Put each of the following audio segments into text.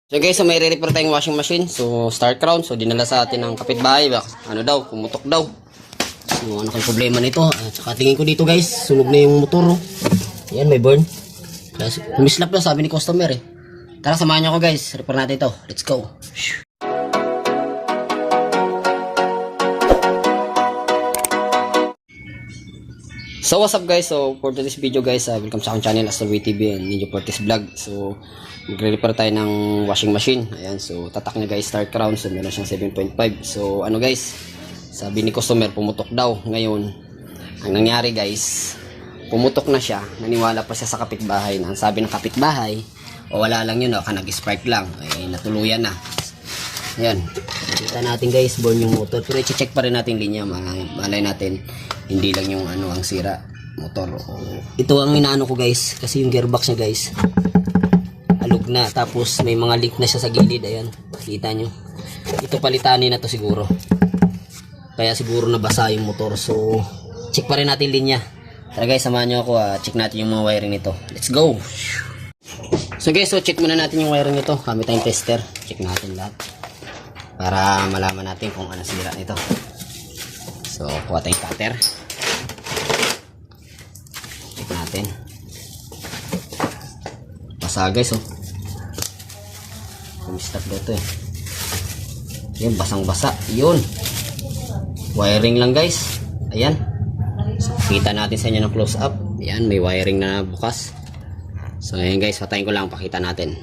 So guys, so may re-repair tayong washing machine. So start crown. So dinala sa atin ng kapitbahay. Ano daw, pumutok daw. So ano kayong problema nito? At saka tingin ko dito guys, sunog na yung motor. Oh. Ayan, may burn. Humislap na sabi ni customer eh. Tara, samahan niyo ako guys. Repair natin ito. Let's go. So what's up guys, so for today's video guys, welcome sa aking channel Astor TV and Ninja Fortis Vlog. So magre-repair tayo ng washing machine. Ayan, so tatak niya guys, start crown. So meron siyang 7.5. So ano guys, sabi ni customer pumutok daw. Ngayon ang nangyari guys, pumutok na siya. Naniwala pa siya sa kapitbahay na ang sabi ng kapitbahay, o wala lang yun, nag-spark lang, ay natuluyan na. Ayan, kita natin guys, burn yung motor. Pero i-check pa rin natin linya, malay natin hindi lang yung ang sira motor. Ito ang inaano ko guys, kasi yung gearbox niya guys alog na, tapos may mga leak na siya sa gilid. Ayan, kita nyo, ito palitanin na to siguro, kaya siguro nabasa yung motor. So check pa rin natin linya. Tara guys, samahan nyo ako, check natin yung mga wiring nito. Let's go. So guys, so check muna natin yung wiring nito. Kami tayong tester, check natin lahat para malaman natin kung ano sira nito. So kuha tayong cutter, check natin. Basa guys, oh, kumistap dito eh. Yan, basang basa. Yun, wiring lang guys. Ayan, so kita natin sa inyo ng close up. Ayan, may wiring na bukas. So ayan guys, patayin ko lang, pakita natin.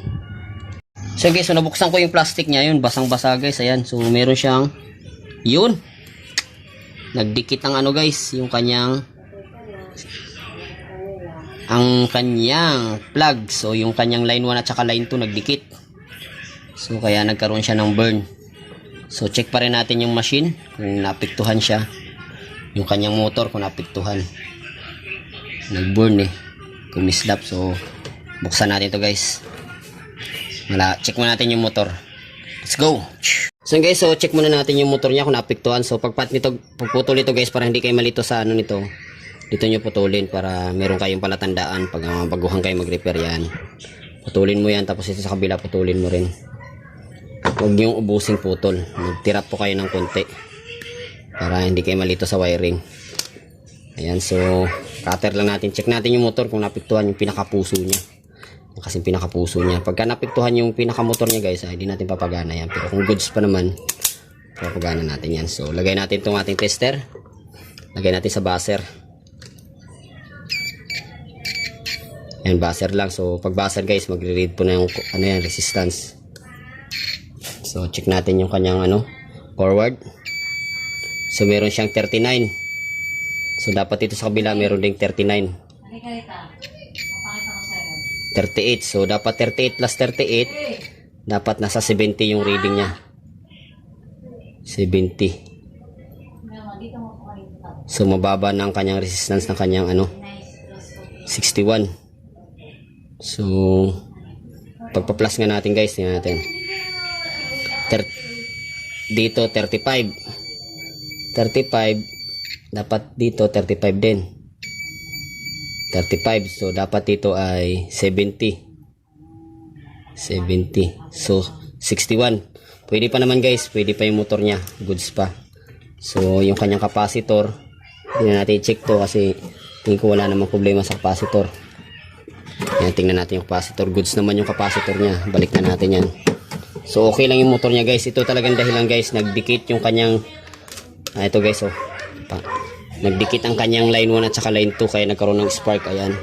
So guys, so nabuksan ko yung plastic niya. Yun, basang basa guys. Ayan, so meron siyang, yun, nagdikit ang guys, yung kanyang plug. So yung kanyang line 1 at saka line 2 nagdikit. So kaya nagkaroon siya ng burn. So check pa rin natin yung machine kung naapektuhan siya, yung kanyang motor kung naapektuhan. Nag-burn eh, kumislap. So buksan natin to guys. Check muna natin yung motor. Let's go. So guys, so check muna natin yung motor niya kung naapektuhan. So pagputol nito guys, para hindi kayo malito sa nito, dito nyo putulin para meron kayong palatandaan pag baguhan kayo mag-repair. Yan, putulin mo yan, tapos ito sa kabila putulin mo rin. Huwag yung ubusing putol, magtirap po kayo ng konti para hindi kayo malito sa wiring. Ayan, so cutter lang natin, check natin yung motor kung naapektuhan yung pinakapuso niya. Kasi pinakapuso niya, pagka naapektuhan yung pinakamotor niya guys, hindi natin papagana yan. Pero kung goods pa naman, papagana natin yan. So lagay natin itong ating tester, lagay natin sa buzzer. Yan, buzzer lang. So pag buzzer guys, magre-read po na yung yan, resistance. So check natin yung kanyang forward. So meron siyang 39. So dapat ito sa kabila meron ding 39. 38. So dapat 38 plus 38, dapat nasa 70 yung reading niya. 70. So mababa na ang kanyang resistance ng kanyang 61. So pagpa-plus nga natin guys, tingnan natin. Dito 35. 35, dapat dito 35 din. 35, so dapat dito ay 70. 70. So 61. Pwede pa naman guys, pwede pa yung motor niya, goods pa. So yung kanyang capacitor, hindi na natin i-check to kasi tingin ko wala namang problema sa capacitor. Yan, tingnan natin yung capacitor, goods naman yung capacitor niya. Balik na natin yan. So okay lang yung motor niya guys. Ito talagang dahilan guys, nagdikit yung kanyang ito guys, oh, nagdikit ang kanyang line 1 at saka line 2, kaya nagkaroon ng spark. Ayan,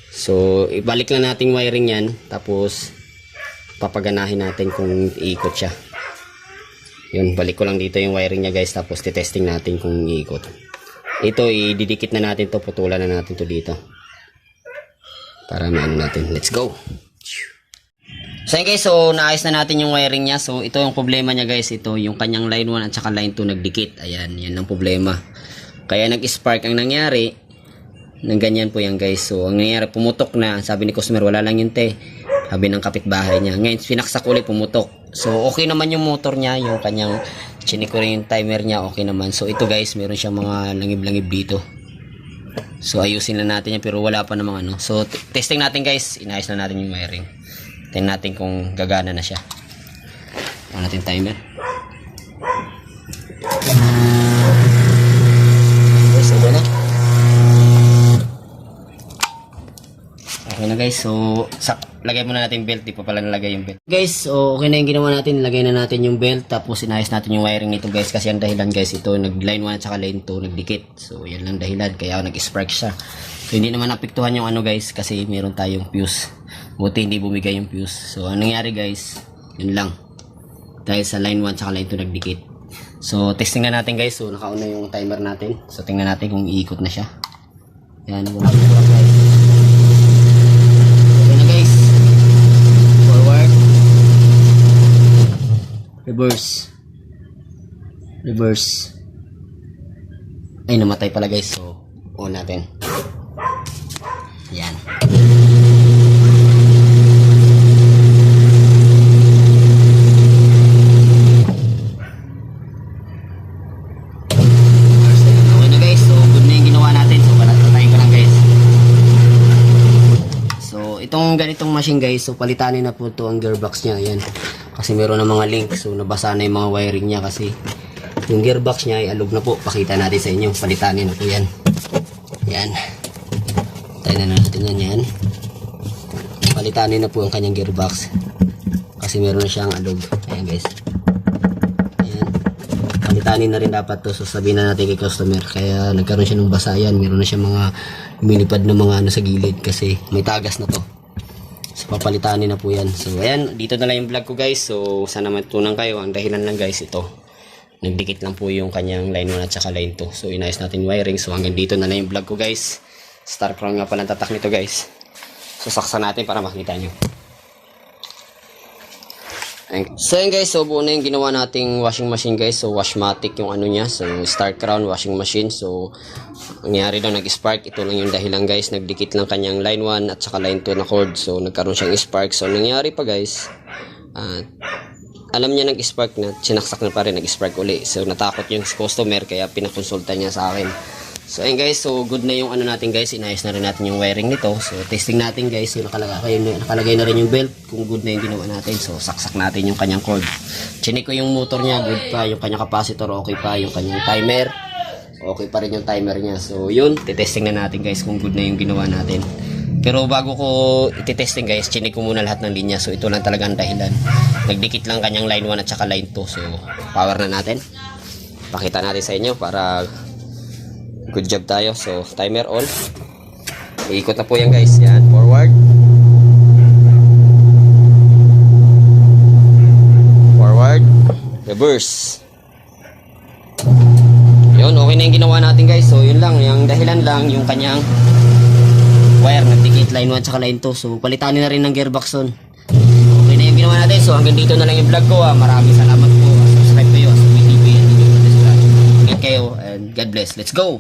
so ibalik lang natin wiring yan, tapos papaganahin natin kung iikot siya. Yun, balik ko lang dito yung wiring niya guys, tapos titesting natin kung iikot. Ito ididikit na natin to, putulan na natin to dito para maano natin. Let's go. So guys, so naayos na natin yung wiring niya. So ito yung problema niya guys, ito yung kanyang line 1 at saka line 2 nagdikit. Ayan, yan ang problema, kaya nag-spark ang nangyari. Nang ganyan po yan guys. So ang nangyari, pumutok na. Sabi ni customer wala lang yun sabi ng kapitbahay niya. Ngayon pinaksak ulit, pumutok. So okay naman yung motor niya, yung kanyang chinik ko rin yung timer niya, okay naman. So ito guys, meron siyang mga langib-langib dito. So ayusin na natin yan, pero wala pa namang So testing natin guys, inayos na natin yung wiring. Tingnan natin kung gagana na siya. On natin timer. Guys, okay na. Okay na guys, so lagay muna natin yung belt, di pa pala nalagay yung belt. Guys, so okay na yung ginawa natin, lagay na natin yung belt, tapos inayos natin yung wiring nito guys, kasi ang dahilan guys, ito nag line 1 at saka line 2 nagdikit. So yan lang dahilan, kaya nag-spark siya. So hindi naman apektuhan yung ano guys, kasi meron tayong fuse. Buti hindi bumigay yung fuse. So anong nangyari guys, yun lang. Dahil sa line 1 at saka line 2 nagdikit. So testing na natin guys, so nakauna yung timer natin. So tingnan natin kung iikot na siya. Yan, guys. Reverse. Ay, namatay pala guys. So, on natin. Yan. Okay na guys. So, good na yung ginawa natin. So, patayin ko lang guys. So, itong ganitong machine guys. So, palitanin na po ito ang gearbox niya. Ayan. Kasi meron na mga link, so nabasa na yung mga wiring niya kasi yung gearbox niya ay alog na po. Pakita natin sa inyo, palitanin na po yan. Yan. Tayo na natin yan. Palitanin na po ang kanyang gearbox kasi meron na siyang alog. Ayan guys. Ayan. Palitanin na rin dapat to, so sabihin na natin kay customer. Kaya nagkaroon siya ng basayan, meron na siyang mga lumilipad na mga ano sa gilid kasi may tagas na to. So, papalitanin na po yan. So, ayan. Dito na lang yung vlog ko, guys. So, sana matutunan kayo. Ang dahilan lang, guys, ito. Nagdikit lang po yung kanyang line 1 at saka line 2. So, inayos natin wiring. So, hanggang dito na lang yung vlog ko, guys. Star crown nga pala ang tatak nito, guys. So, saksan natin para makita nyo. So, ayan, guys. So, buo na yung ginawa nating washing machine, guys. So, Washmatic yung ano niya. So, Star crown washing machine. So, nangyari daw nag-spark. Ito lang yung dahilan guys. Nagdikit lang kanyang line 1 at saka line 2 na cord. So nagkaroon siyang spark. So nangyari pa guys. Alam niya nag-spark na. Sinaksak na pa rin. Nag-spark uli. So natakot yung customer. Kaya pinakonsulta niya sa akin. So ayun guys. So good na yung ano natin guys. Inayos na rin natin yung wiring nito. So testing natin guys. Yung nakalagay na rin yung belt. Kung good na yung ginawa natin. So saksak natin yung kanyang cord. Chinik ko yung motor niya. Good pa. Yung kanyang capacitor okay pa. Yung kanyang timer okay pa rin yung timer niya. So yun, titesting na natin guys kung good na yung ginawa natin. Pero bago ko ititesting guys, chinik ko muna lahat ng linya. So ito lang talaga ang dahilan. Nagdikit lang kanyang line 1 at saka line 2. So power na natin. Pakita natin sa inyo para good job tayo. So timer on. Iikot na po yan guys. Yan, forward. Forward. Reverse. Yun, okay na yung ginawa natin guys. So yun lang, yung dahilan lang yung kanyang wire nagdikit line 1 tsaka line 2. So palitanin na rin ng gearbox on. Okay na yung ginawa natin. So hanggang dito na lang yung vlog ko. Maraming salamat po. Subscribe kayo. TV and ingat kayo and God bless. Let's go.